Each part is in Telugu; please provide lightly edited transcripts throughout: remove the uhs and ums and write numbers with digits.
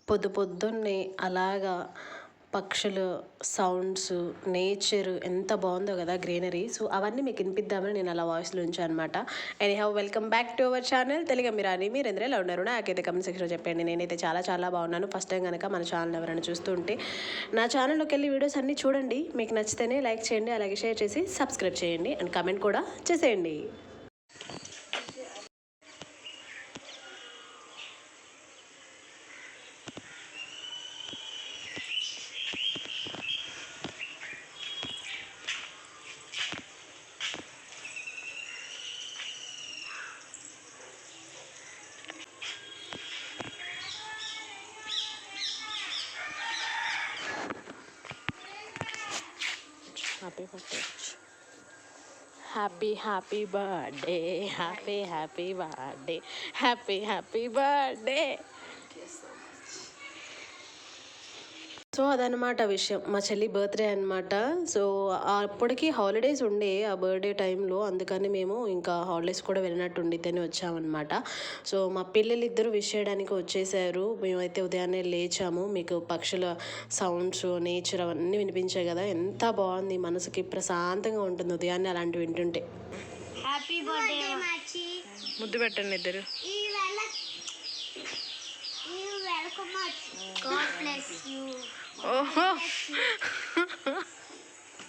పొద్దున్నే అలాగా పక్షులు సౌండ్స్, నేచర్ ఎంత బాగుందో కదా గ్రీనరీ. సో అవన్నీ మీకు వినిపిద్దామని నేను అలా వాయిస్లో ఉంచాను అనమాట. Anyhow welcome back to our channel Telugu మీరాని. మీరు ఎందులో ఎలా ఉన్నారు నాకైతే కమెంట్ సెక్షన్లో చెప్పండి. నేనైతే చాలా బాగున్నాను. ఫస్ట్ టైం కనుక మన ఛానల్ ఎవరైనా చూస్తూ ఉంటే నా ఛానల్లోకి వెళ్ళి వీడియోస్ అన్నీ చూడండి. మీకు నచ్చితేనే లైక్ చేయండి, అలాగే షేర్ చేసి సబ్స్క్రైబ్ చేయండి అండ్ కమెంట్ కూడా చేసేయండి. Happy birthday, happy birthday, happy birthday, happy birthday. So అదనమాట విషయం, మా చెల్లి బర్త్డే అనమాట. సో అప్పటికి హాలిడేస్ ఉండే ఆ బర్త్డే టైంలో, అందుకని మేము ఇంకా హాలిడేస్ కూడా వెళ్ళినట్టు ఉండిద్దని వచ్చామన్నమాట. సో మా పిల్లలు ఇద్దరు విష్ చేయడానికి వచ్చేసారు. మేమైతే ఉదయాన్నే లేచాము. మీకు పక్షుల సౌండ్స్, నేచర్ అవన్నీ వినిపించాయి కదా, ఎంత బాగుంది, మనసుకి ప్రశాంతంగా ఉంటుంది ఉదయాన్నే అలాంటివి వింటుంటే. హ్యాపీ బర్త్డే ముద్దు పెట్టండి ఇద్దరు. ఓహో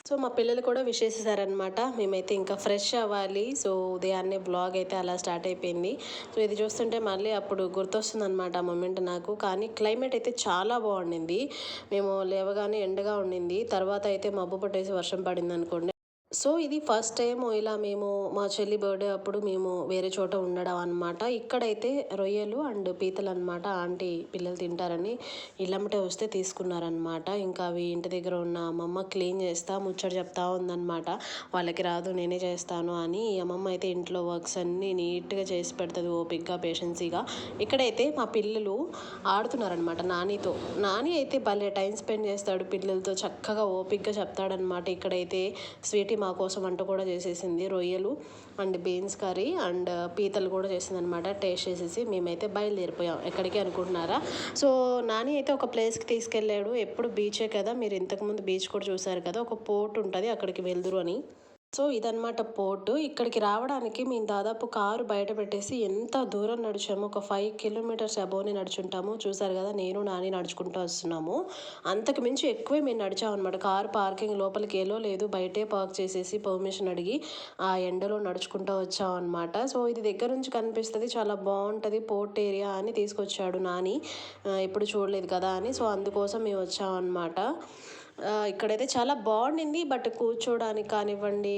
సో మా పిల్లలు కూడా విష్ చేసేసారనమాట. మేమైతే ఇంకా ఫ్రెష్ అవ్వాలి. సో ఉదయాన్నే బ్లాగ్ అయితే అలా స్టార్ట్ అయిపోయింది. సో ఇది చూస్తుంటే మళ్ళీ అప్పుడు గుర్తొస్తుంది అనమాట ఆ మూమెంట్ నాకు. కానీ క్లైమేట్ అయితే చాలా బాగుండింది. మేము లేవగానే ఎండగా ఉండింది, తర్వాత అయితే మబ్బు పట్టేసి వర్షం పడింది అనుకోండి. సో ఇది ఫస్ట్ టైం ఇలా మేము మా చెల్లి బర్త్డే అప్పుడు మేము వేరే చోట ఉండడం అనమాట. ఇక్కడైతే రొయ్యలు అండ్ పీతలు అనమాట. ఆంటీ పిల్లలు తింటారని ఇళ్ళమ్మటే వస్తే తీసుకున్నారనమాట. ఇంకా అవి ఇంటి దగ్గర ఉన్న అమ్మమ్మ క్లీన్ చేస్తా ముచ్చట చెప్తా ఉందన్నమాట. వాళ్ళకి రాదు, నేనే చేస్తాను అని. అమ్మమ్మ అయితే ఇంట్లో వర్క్స్ అన్నీ నీట్గా చేసి పెడుతుంది ఓపిక్గా, పేషెన్సీగా. ఇక్కడైతే మా పిల్లలు ఆడుతున్నారనమాట నానితో. నాని అయితే భలే టైం స్పెండ్ చేస్తాడు పిల్లలతో, చక్కగా ఓపిక్గా చెప్తాడనమాట. ఇక్కడైతే స్వీటీ మా కోసం వంట కూడా చేసేసింది. రొయ్యలు అండ్ బీన్స్ కర్రీ అండ్ పీతలు కూడా చేసింది అనమాట. టేస్ట్ చేసేసి మేమైతే బయలుదేరిపోయాం. ఎక్కడికి అనుకుంటున్నారా? సో నాని అయితే ఒక ప్లేస్కి తీసుకెళ్ళాడు. ఎప్పుడు బీచే కదా, మీరు ఇంతకుముందు బీచ్ కూడా చూసారు కదా, ఒక పోర్ట్ ఉంటుంది అక్కడికి వెళ్దురు అని. సో ఇదనమాట పోర్టు. ఇక్కడికి రావడానికి మేము దాదాపు కారు బయట పెట్టేసి ఎంత దూరం నడిచాము, ఒక 5 కిలోమీటర్స్ అబోవ్ని నడుచుంటాము. చూసారు కదా, నేను నాని నడుచుకుంటూ వస్తున్నాము. అంతకు మించి ఎక్కువే మేము నడిచామన్నమాట. కారు పార్కింగ్ లోపలికి ఏలో లేదు, బయటే పార్క్ చేసేసి పర్మిషన్ అడిగి ఆ ఎండలో నడుచుకుంటూ వచ్చామన్నమాట. సో ఇది దగ్గర నుంచి కనిపిస్తుంది, చాలా బాగుంటుంది పోర్ట్ ఏరియా అని తీసుకొచ్చాడు నాని. ఎప్పుడు చూడలేదు కదా అని. సో అందుకోసం మేము వచ్చామన్నమాట. ఇక్కడైతే చాలా బాగుండింది. బట్ కూర్చోడానికి కానివ్వండి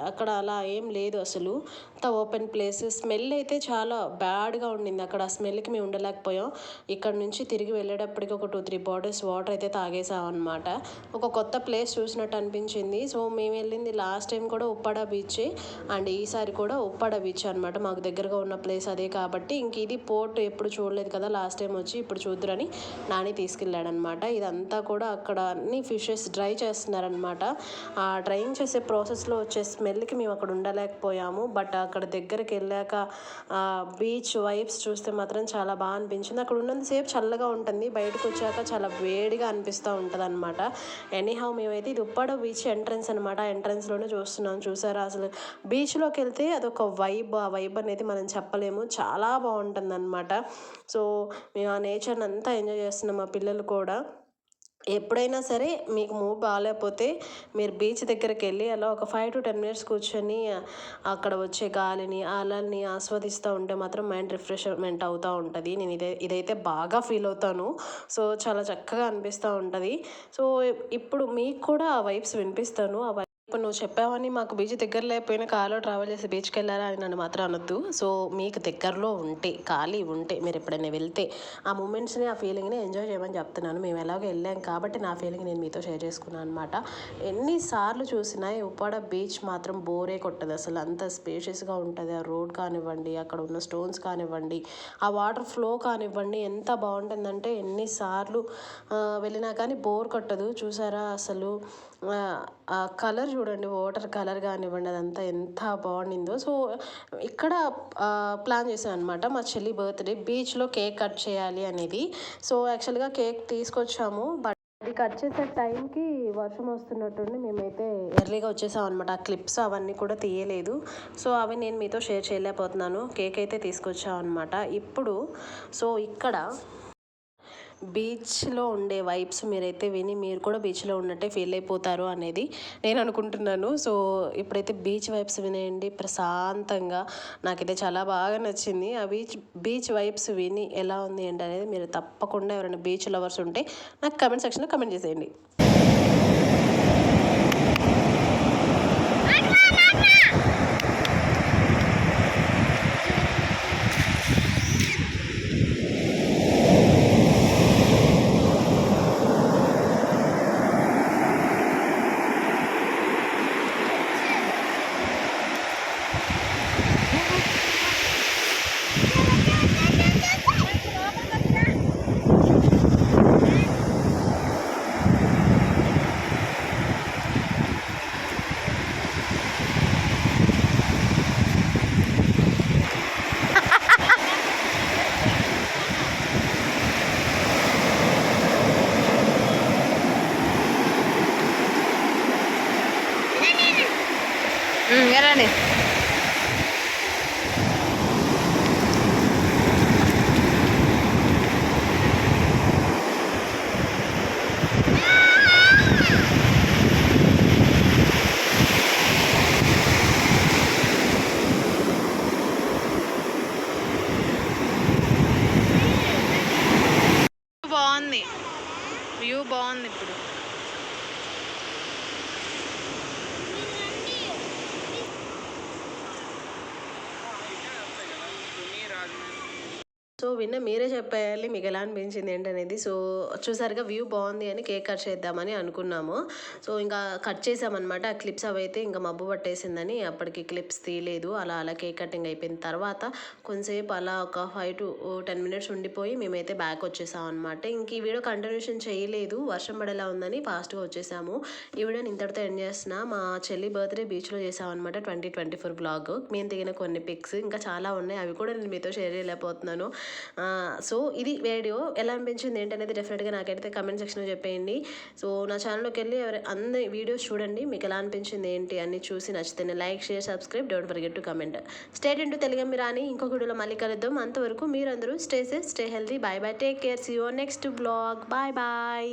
అక్కడ అలా ఏం లేదు అసలు. అంత ఓపెన్ ప్లేస్. స్మెల్ అయితే చాలా బ్యాడ్గా ఉండింది అక్కడ. ఆ స్మెల్కి మేము ఉండలేకపోయాం. ఇక్కడ నుంచి తిరిగి వెళ్ళేటప్పటికి ఒక 2-3 బాటిల్స్ వాటర్ అయితే తాగేసామన్నమాట. ఒక కొత్త ప్లేస్ చూసినట్టు అనిపించింది. సో మేము వెళ్ళింది లాస్ట్ టైం కూడా ఉప్పాడ బీచే అండ్ ఈసారి కూడా ఉప్పాడ బీచ్ అనమాట. మాకు దగ్గరగా ఉన్న ప్లేస్ అదే కాబట్టి ఇంక ఇది పోర్ట్ ఎప్పుడు చూడలేదు కదా, లాస్ట్ టైం వచ్చి ఇప్పుడు చూద్దురని నాని తీసుకెళ్ళాడనమాట. ఇదంతా కూడా అక్కడ అన్ని ఫిషెస్ డ్రై చేస్తున్నారనమాట. ఆ డ్రైయింగ్ చేసే ప్రాసెస్లో వచ్చే స్మెల్కి మేము అక్కడ ఉండలేకపోయాము. బట్ అక్కడ దగ్గరికి వెళ్ళాక బీచ్ వైబ్స్ చూస్తే మాత్రం చాలా బాగా అనిపించింది. అక్కడ ఉన్నంతసేపు చల్లగా ఉంటుంది, బయటకు వచ్చాక చాలా వేడిగా అనిపిస్తూ ఉంటుంది అనమాట. ఎనీహౌ మేమైతే ఇది ఉప్పాడ బీచ్ ఎంట్రన్స్ అనమాట. ఎంట్రన్స్లోనే చూస్తున్నాం. చూసారా అసలు బీచ్లోకి వెళ్తే అదొక వైబ్. ఆ వైబ్ అనేది మనం చెప్పలేము, చాలా బాగుంటుంది అనమాట. సో మేము ఆ నేచర్ని అంతా ఎంజాయ్ చేస్తున్నాం. మా పిల్లలు కూడా. ఎప్పుడైనా సరే మీకు మూడ్ బాగాలేకపోతే మీరు బీచ్ దగ్గరికి వెళ్ళి అలా ఒక 5 to 10 మినిట్స్ కూర్చొని అక్కడ వచ్చే గాలిని, అలల్ని ఆస్వాదిస్తూ ఉంటే మాత్రం మైండ్ రిఫ్రెష్మెంట్ అవుతూ ఉంటుంది. నేను ఇదైతే బాగా ఫీల్ అవుతాను. సో చాలా చక్కగా అనిపిస్తూ ఉంటుంది. సో ఇప్పుడు మీకు కూడా ఆ వైబ్స్ వినిపిస్తాను. ఇప్పుడు నువ్వు చెప్పావని మాకు బీచ్ దగ్గర లేకపోయినా కార్లో ట్రావెల్ చేసి బీచ్కి వెళ్ళారా అని నన్ను మాత్రం అనొద్దు. సో మీకు దగ్గరలో ఉంటే, ఖాళీ ఉంటే, మీరు ఎప్పుడైనా వెళ్తే ఆ మూమెంట్స్ని, ఆ ఫీలింగ్ని ఎంజాయ్ చేయమని చెప్తున్నాను. మేము ఎలాగో వెళ్ళాం కాబట్టి నా ఫీలింగ్ నేను మీతో షేర్ చేసుకున్నాను అనమాట. ఎన్నిసార్లు చూసినా ఉప్పాడ బీచ్ మాత్రం బోరే కొట్టదు అసలు. అంత స్పేషియస్గా ఉంటుంది. ఆ రోడ్ కానివ్వండి, అక్కడ ఉన్న స్టోన్స్ కానివ్వండి, ఆ వాటర్ ఫ్లో కానివ్వండి, ఎంత బాగుంటుందంటే ఎన్నిసార్లు వెళ్ళినా కానీ బోర్ కొట్టదు. చూసారా అసలు ఆ కలర్ చూడండి, వాటర్ కలర్ కానివ్వండి, అదంతా ఎంత బాగుండిందో. సో ఇక్కడ ప్లాన్ చేశాను అనమాట, మా చెల్లి బర్త్డే బీచ్లో కేక్ కట్ చేయాలి అనేది. సో యాక్చువల్గా కేక్ తీసుకొచ్చాము, బట్ అది కట్ చేసే టైంకి వర్షం వస్తున్నట్టుండి మేమైతే ఎర్లీగా వచ్చేసాం అనమాట. ఆ క్లిప్స్ అవన్నీ కూడా తీయలేదు. సో అవి నేను మీతో షేర్ చేయలేకపోతున్నాను. కేక్ అయితే తీసుకొచ్చాం అనమాట ఇప్పుడు. సో ఇక్కడ బీచ్లో ఉండే వైబ్స్ మీరైతే విని మీరు కూడా బీచ్లో ఉన్నట్టే ఫీల్ అయిపోతారు అనేది నేను అనుకుంటున్నాను. సో ఇప్పుడైతే బీచ్ వైబ్స్ వినేయండి ప్రశాంతంగా. నాకైతే చాలా బాగా నచ్చింది. ఆ బీచ్ వైబ్స్ విని ఎలా ఉంది ఏంటి అనేది మీరు తప్పకుండా ఎవరైనా బీచ్ లవర్స్ ఉంటే నాకు కమెంట్ సెక్షన్లో కమెంట్ చేసేయండి. వెళ్ళండి. బాగుంది, వ్యూ బాగుంది ఇప్పుడు. సో విన్న మీరే చెప్పేయాలి మీకు ఎలా అనిపించింది ఏంటనేది. సో చూసారుగా వ్యూ బాగుంది అని కేక్ కట్ చేద్దామని అనుకున్నాము. సో ఇంకా కట్ చేసామన్నమాట. ఆ క్లిప్స్ అవైతే ఇంకా మబ్బు పట్టేసిందని అప్పటికి క్లిప్స్ తీయలేదు. అలా అలా కేక్ కటింగ్ అయిపోయిన తర్వాత కొంతసేపు అలా ఒక 5 to 10 minutes ఉండిపోయి మేమైతే బ్యాక్ వచ్చేసాం అనమాట. ఇంక ఈ వీడియో కంటిన్యూషన్ చేయలేదు, వర్షం పడేలా ఉందని ఫాస్ట్గా వచ్చేసాము. ఈ వీడియోని ఇంతటితో ఎండ్ చేస్తున్నా. మా చెల్లి బర్త్డే బీచ్లో చేసాం అనమాట 2024 బ్లాగ్. మేము దిగిన కొన్ని పిక్స్ ఇంకా చాలా ఉన్నాయి, అవి కూడా నేను మీతో షేర్ చేయలేకపోతున్నాను. సో ఇది వీడియో ఎలా అనిపించింది ఏంటనేది డెఫినెట్గా నాకైతే కమెంట్ సెక్షన్లో చెప్పేయండి. సో నా ఛానల్లోకి వెళ్ళి అన్ని వీడియోస్ చూడండి, మీకు ఎలా అనిపించింది ఏంటి అన్ని చూసి నచ్చితేనే like, share, subscribe, don't forget to comment. State into Telugu రాని ఇంకొక వీడియోలో మళ్ళీ కలుద్దాం. అంతవరకు మీరందరూ stay safe, stay healthy. Bye bye, take care, see you next blog. Bye bye.